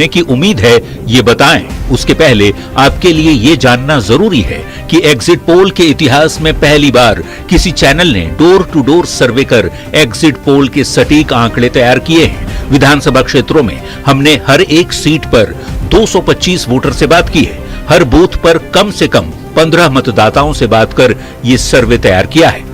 की उम्मीद है ये बताएं। उसके पहले आपके लिए ये जानना जरूरी है कि एग्जिट पोल के इतिहास में पहली बार किसी चैनल ने डोर टू डोर सर्वे कर एग्जिट पोल के सटीक आंकड़े तैयार किए हैं। विधानसभा क्षेत्रों में हमने हर एक सीट पर 225 वोटर से बात की है। हर बूथ पर कम से कम 15 मतदाताओं से बात कर ये सर्वे तैयार किया है।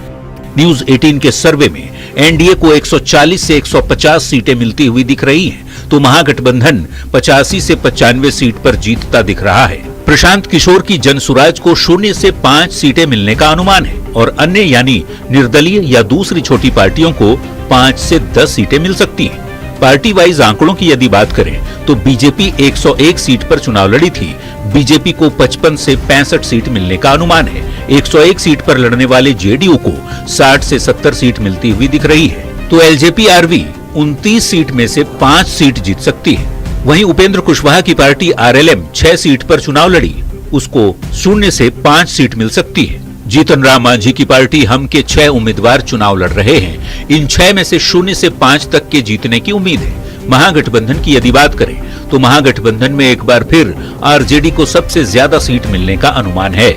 न्यूज 18 के सर्वे में एनडीए को 140 से 150 सीटें मिलती हुई दिख रही हैं, तो महागठबंधन 85 से 95 सीट पर जीतता दिख रहा है। प्रशांत किशोर की जनसुराज को 0 से 5 सीटें मिलने का अनुमान है और अन्य यानी निर्दलीय या दूसरी छोटी पार्टियों को 5 से 10 सीटें मिल सकती हैं। पार्टी वाइज आंकड़ों की यदि बात करें तो बीजेपी 101 सीट पर चुनाव लड़ी थी। बीजेपी को 55 से 65 सीट मिलने का अनुमान है। 101 सीट पर लड़ने वाले जेडीयू को 60 से 70 सीट मिलती हुई दिख रही है। तो एलजेपी आरवी 29 सीट में से 5 सीट जीत सकती है। वहीं उपेंद्र कुशवाहा की पार्टी आरएलएम 6 सीट पर चुनाव लड़ी, उसको 0 से 5 सीट मिल सकती है। जीतन राम मांझी की पार्टी हम के 6 उम्मीदवार चुनाव लड़ रहे हैं। इन 6 में से 0 से 5 तक के जीतने की उम्मीद है। महागठबंधन की यदि बात करें तो महागठबंधन में एक बार फिर आरजेडी को सबसे ज्यादा सीट मिलने का अनुमान है।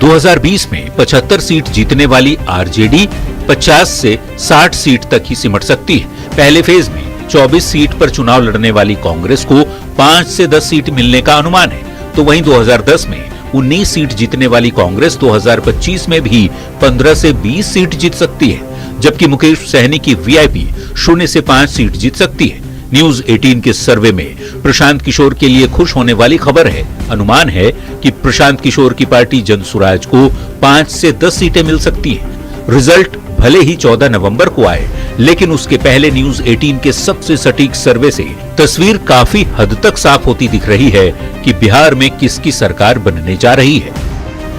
2020 में 75 सीट जीतने वाली आरजेडी 50 से 60 सीट तक ही सिमट सकती है। पहले फेज में 24 सीट पर चुनाव लड़ने वाली कांग्रेस को 5 से 10 सीट मिलने का अनुमान है। तो वहीं 2010 में 19 सीट जीतने वाली कांग्रेस 2025 में भी 15 से 20 सीट जीत सकती है, जबकि मुकेश सहनी की वीआईपी 0 से 5 सीट जीत सकती है। न्यूज 18 के सर्वे में प्रशांत किशोर के लिए खुश होने वाली खबर है। अनुमान है कि प्रशांत किशोर की पार्टी जनसुराज को 5 से 10 सीटें मिल सकती हैं। रिजल्ट भले ही 14 नवंबर को आए, लेकिन उसके पहले न्यूज 18 के सबसे सटीक सर्वे से तस्वीर काफी हद तक साफ होती दिख रही है कि बिहार में किसकी सरकार बनने जा रही है।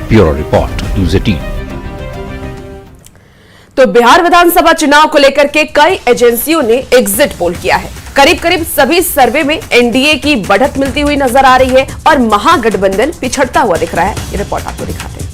Bureau report, news 18। तो बिहार विधानसभा चुनाव को लेकर के कई एजेंसियों ने एग्जिट पोल किया है। करीब करीब सभी सर्वे में एनडीए की बढ़त मिलती हुई नजर आ रही है और महागठबंधन पिछड़ता हुआ दिख रहा है। ये रिपोर्ट आपको दिखाते हैं।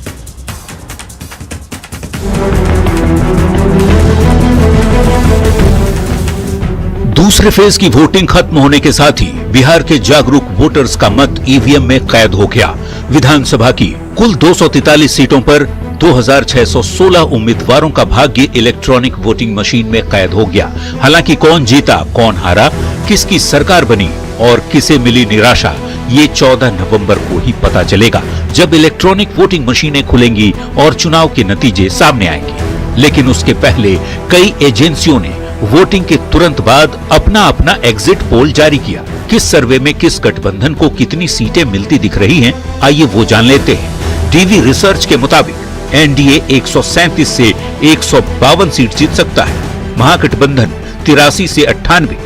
दूसरे फेज की वोटिंग खत्म होने के साथ ही बिहार के जागरूक वोटर्स का मत ईवीएम में कैद हो गया। विधानसभा की कुल 243 सीटों पर 2616 उम्मीदवारों का भाग्य इलेक्ट्रॉनिक वोटिंग मशीन में कैद हो गया। हालांकि कौन जीता, कौन हारा, किसकी सरकार बनी और किसे मिली निराशा, ये 14 नवंबर को ही पता चलेगा, जब इलेक्ट्रॉनिक वोटिंग मशीनें खुलेंगी और चुनाव के नतीजे सामने आएंगे। लेकिन उसके पहले कई एजेंसियों ने वोटिंग के तुरंत बाद अपना अपना एग्जिट पोल जारी किया। किस सर्वे में किस गठबंधन को कितनी सीटें मिलती दिख रही हैं, आइए वो जान लेते हैं। डीवी रिसर्च के मुताबिक एनडीए 137 से 152 सीट जीत सकता है। महागठबंधन 83 से 98,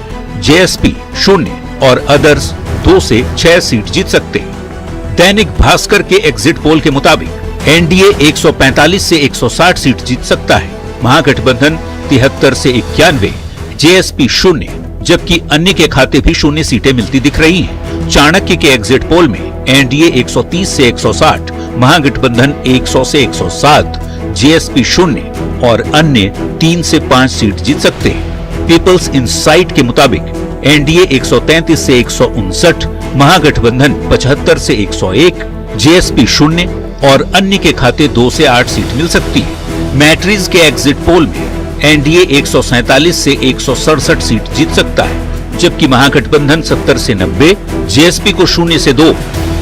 जेएसपी 0 और अदर्स 2 से 6 सीट जीत सकते हैं। दैनिक भास्कर के एग्जिट पोल के मुताबिक एनडीए 145 से 160 सीट जीत सकता है। महागठबंधन 73 से 91, जेएसपी 0, जबकि अन्य के खाते भी 0 सीटें मिलती दिख रही हैं। चाणक्य के एग्जिट पोल में एनडीए 130 से 160, महागठबंधन 100 से 107, जेएसपी 0 और अन्य 3 से 5 सीट जीत सकते हैं। पीपल्स इनसाइट के मुताबिक एनडीए 133 से 159, महागठबंधन 75 से 101, जेएसपी 0 और अन्य के खाते 2 से 8 सीट मिल सकती है। मैट्रिज के एग्जिट पोल में एनडीए 147 से 167 सीट जीत सकता है, जबकि महागठबंधन 70 से 90, जेएसपी को 0 से 2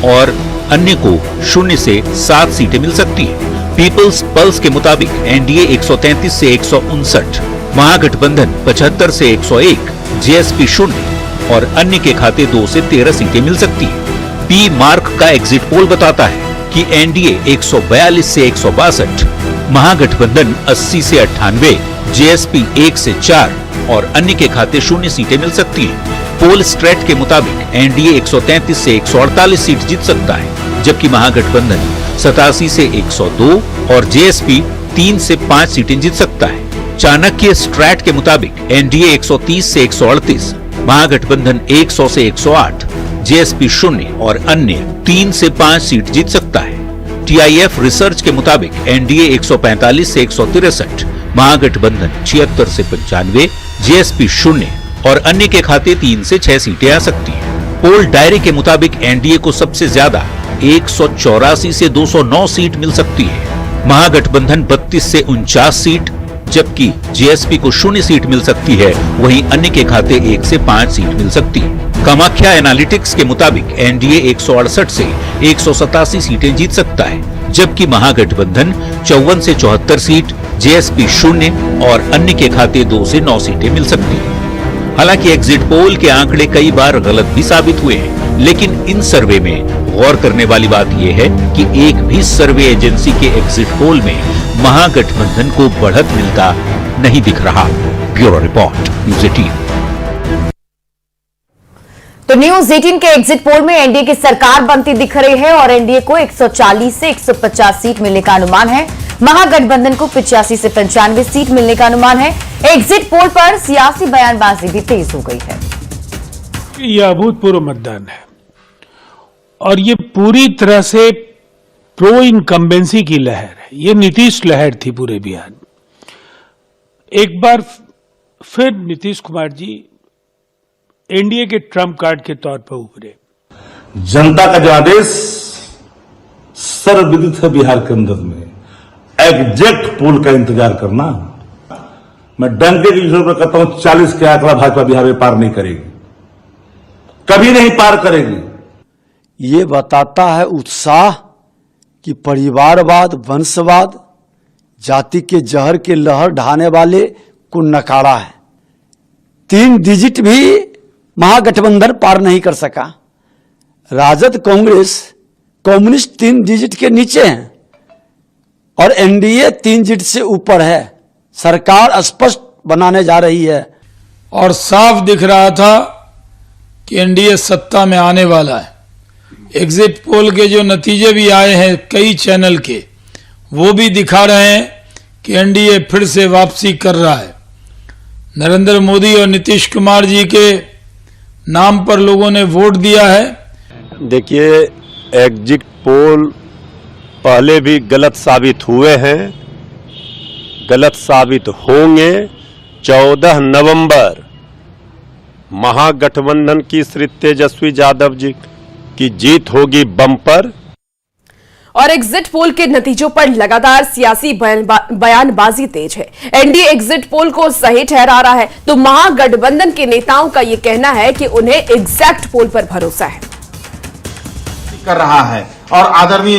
और अन्य को 0 से 7 सीटें मिल सकती है। पीपल्स पल्स के मुताबिक एनडीए 133 से 159, महागठबंधन 75 से 101, जेएसपी 0 और अन्य के खाते 2 से 13 सीटें मिल सकती है। पी मार्क का एग्जिट पोल बताता है कि एनडीए 142 से 162, महागठबंधन 80 से 98, जेएसपी 1 से 4 और अन्य के खाते 0 सीटें मिल सकती हैं। पोल स्ट्रेट के मुताबिक एनडीए 133 से 148 सीट जीत सकता है, जबकि महागठबंधन 87 से 102 और जेएसपी 3 से 5 सीटें जीत सकता है। चाणक्य स्ट्रैट के मुताबिक एनडीए 130 से 138, महागठबंधन 100 से 108, जेएसपी 0 और अन्य 3 से 5 सीट जीत सकता है। टीआईएफ रिसर्च के मुताबिक एनडीए 145 से 163, महागठबंधन 76 से 95, जेएसपी 0 और अन्य के खाते 3 से 6 सीटें आ सकती हैं। पोल डायरी के मुताबिक एनडीए को सबसे ज्यादा 184 से 209 सीट मिल सकती है। महागठबंधन 32 से 49 सीट, जबकि जेएसपी को 0 सीट मिल सकती है। वहीं अन्य के खाते 1 से 5 सीट मिल सकती है। कामाख्या एनालिटिक्स के मुताबिक एनडीए 168 से 187 सीटें जीत सकता है, जबकि महागठबंधन 54 से 74 सीट, जेएसपी 0 और अन्य के खाते 2 से 9 सीटें मिल सकती है। हालांकि एग्जिट पोल के आंकड़े कई बार गलत भी साबित हुए हैं, लेकिन इन सर्वे में गौर करने वाली बात यह है कि एक भी सर्वे एजेंसी के एग्जिट पोल में महागठबंधन को बढ़त मिलता नहीं दिख रहा। Bureau report, news 18। तो न्यूज 18 के एग्जिट पोल में एनडीए की सरकार बनती दिख रही है और एनडीए को 140 से 150 सीट मिलने का अनुमान है। महागठबंधन को 85 से 95 सीट मिलने का अनुमान है। एग्जिट पोल पर सियासी बयानबाजी भी तेज हो गई है। यह अभूतपूर्व मतदान है और ये पूरी तरह से प्रो इनकम्बेंसी की लहर है। ये नीतीश लहर थी पूरे बिहार में। एक बार फिर नीतीश कुमार जी एनडीए के ट्रम्प कार्ड के तौर पर उभरे। जनता का जो आदेश सर्वविदित है बिहार के अंदर में, एग्जैक्ट पोल का इंतजार करना। मैं डंके की जोर पर कहता हूं 40 के आंकड़ा भाजपा बिहार में पार नहीं करेगी, कभी नहीं पार करेगी। ये बताता है उत्साह कि परिवारवाद, वंशवाद, जाति के जहर के लहर ढाने वाले को नकारा है। 3 डिजिट भी महागठबंधन पार नहीं कर सका। राजद, कांग्रेस, कम्युनिस्ट 3 डिजिट के नीचे हैं और एनडीए 3 डिजिट से ऊपर है। सरकार स्पष्ट बनाने जा रही है और साफ दिख रहा था कि एनडीए सत्ता में आने वाला है। एग्जिट पोल के जो नतीजे भी आए हैं कई चैनल के, वो भी दिखा रहे हैं कि एनडीए फिर से वापसी कर रहा है। नरेंद्र मोदी और नीतीश कुमार जी के नाम पर लोगों ने वोट दिया है। देखिए, एग्जिट पोल पहले भी गलत साबित हुए हैं, गलत साबित होंगे। 14 नवंबर महागठबंधन की श्री तेजस्वी यादव जी की जीत होगी बम्पर। और एग्जिट पोल के नतीजों पर लगातार सियासी बयानबाजी तेज है। एनडीए एग्जिट पोल को सही ठहरा रहा है तो महागठबंधन के नेताओं का यह कहना है कि उन्हें एग्जैक्ट पोल पर भरोसा है। कर रहा है और आदरणीय